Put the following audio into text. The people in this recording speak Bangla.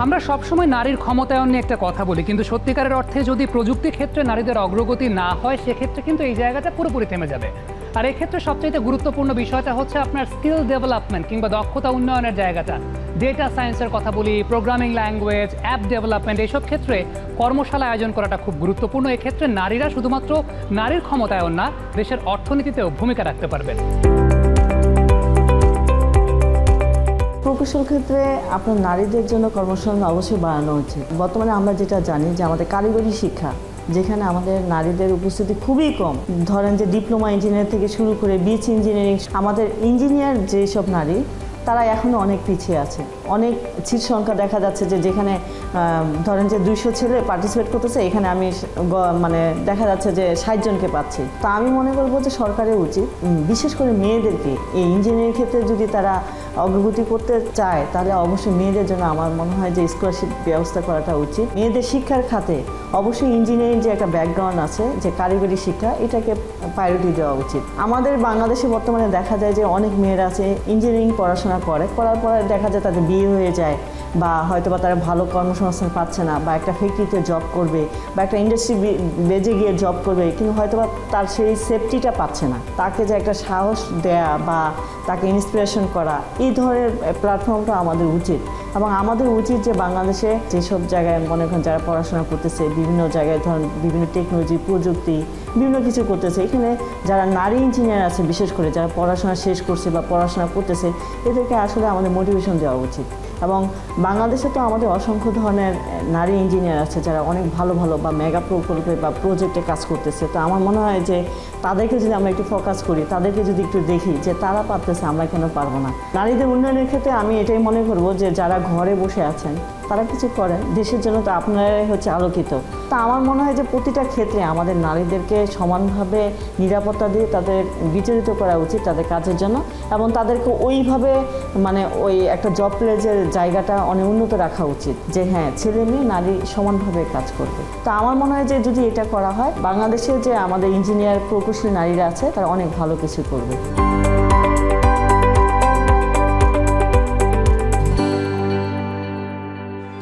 আমরা সবসময় নারীর ক্ষমতায়ন নিয়ে একটা কথা বলি, কিন্তু সত্যিকারের অর্থে যদি প্রযুক্তি ক্ষেত্রে নারীদের অগ্রগতি না হয় সেক্ষেত্রে কিন্তু এই জায়গাটা পুরোপুরি থেমে যাবে। আর এক্ষেত্রে সবচাইতে গুরুত্বপূর্ণ বিষয়টা হচ্ছে আপনার স্কিল ডেভেলপমেন্ট কিংবা দক্ষতা উন্নয়নের জায়গাটা। ডেটা সায়েন্সের কথা বলি, প্রোগ্রামিং ল্যাঙ্গুয়েজ, অ্যাপ ডেভেলপমেন্ট, এইসব ক্ষেত্রে কর্মশালা আয়োজন করাটা খুব গুরুত্বপূর্ণ। এক্ষেত্রে নারীরা শুধুমাত্র নারীর ক্ষমতায়ন না, দেশের অর্থনীতিতেও ভূমিকা রাখতে পারবেন। প্রকৌশল ক্ষেত্রে আপনার নারীদের জন্য কর্মসংস্থান অবশ্যই বাড়ানো উচিত। বর্তমানে আমরা যেটা জানি যে আমাদের কারিগরি শিক্ষা, যেখানে আমাদের নারীদের উপস্থিতি খুবই কম, ধরেন যে ডিপ্লোমা ইঞ্জিনিয়ার থেকে শুরু করে বিএসসি ইঞ্জিনিয়ারিং, আমাদের ইঞ্জিনিয়ার যেসব নারী তারা এখনও অনেক পিছিয়ে আছে। অনেক সিট সংখ্যা দেখা যাচ্ছে যে যেখানে ধরেন যে 200 ছেলে পার্টিসিপেট করতেছে, এখানে আমি মানে দেখা যাচ্ছে যে 60 জনকে পাচ্ছি। তো আমি মনে করবো যে সরকারের উচিত বিশেষ করে মেয়েদেরকে এই ইঞ্জিনিয়ারিং ক্ষেত্রে যদি তারা অগ্রগতি করতে চায় তাহলে অবশ্যই মেয়েদের জন্য আমার মনে হয় যে স্কলারশিপ ব্যবস্থা করাটা উচিত। মেয়েদের শিক্ষার খাতে অবশ্যই ইঞ্জিনিয়ারিং যে একটা ব্যাকগ্রাউন্ড আছে, যে কারিগরি শিক্ষা, এটাকে প্রায়োরিটি দেওয়া উচিত। আমাদের বাংলাদেশে বর্তমানে দেখা যায় যে অনেক মেয়েরা আছে ইঞ্জিনিয়ারিং পড়াশোনা করার পরে দেখা যায় তাদের বিয়ে হয়ে যায়, বা হয়তো বা তারা ভালো কর্মসংস্থান পাচ্ছে না, বা একটা ফ্যাক্টরিতে জব করবে বা একটা ইন্ডাস্ট্রি বেজে গিয়ে জব করবে, কিন্তু হয়তো বা তার সেই সেফটিটা পাচ্ছে না। তাকে যে একটা সাহস দেয়া বা তাকে ইন্সপিরেশন করা, এই ধরনের প্ল্যাটফর্মটা আমাদের উচিত। এবং আমাদের উচিত যে বাংলাদেশে যেসব জায়গায় মনে করেন যারা পড়াশোনা করতেছে, বিভিন্ন জায়গায় ধরেন বিভিন্ন টেকনোলজি, প্রযুক্তি, বিভিন্ন কিছু করতেছে, এখানে যারা নারী ইঞ্জিনিয়ার আছে, বিশেষ করে যারা পড়াশোনা শেষ করছে বা পড়াশোনা করতেছে, এদেরকে আসলে আমাদের মোটিভেশন দেওয়া উচিত। এবং বাংলাদেশে তো আমাদের অসংখ্য ধরনের নারী ইঞ্জিনিয়ার আছে যারা অনেক ভালো ভালো বা মেগা প্রকল্পে বা প্রজেক্টে কাজ করতেছে। তো আমার মনে হয় যে তাদেরকে যদি আমরা একটু ফোকাস করি, তাদেরকে যদি একটু দেখি যে তারা পারতেছে, আমরা কেন পারবো না। নারীদের উন্নয়নের ক্ষেত্রে আমি এটাই মনে করবো যে যারা ঘরে বসে আছেন তারা কিছু করেন, দেশের জন্য তো আপনারাই হচ্ছে আলোকিত। তা আমার মনে হয় যে প্রতিটা ক্ষেত্রে আমাদের নারীদেরকে সমানভাবে নিরাপত্তা দিয়ে তাদের বিচারিত করা উচিত তাদের কাজের জন্য, এবং তাদেরকে ওইভাবে মানে ওই একটা জব প্লেসের জায়গাটা অনেক উন্নত রাখা উচিত, যে হ্যাঁ ছেলে মেয়ে নারী সমানভাবে কাজ করবে। তা আমার মনে হয় যে যদি এটা করা হয়, বাংলাদেশে যে আমাদের ইঞ্জিনিয়ার প্রকৌশলী নারীরা আছে তারা অনেক ভালো কিছু করবে।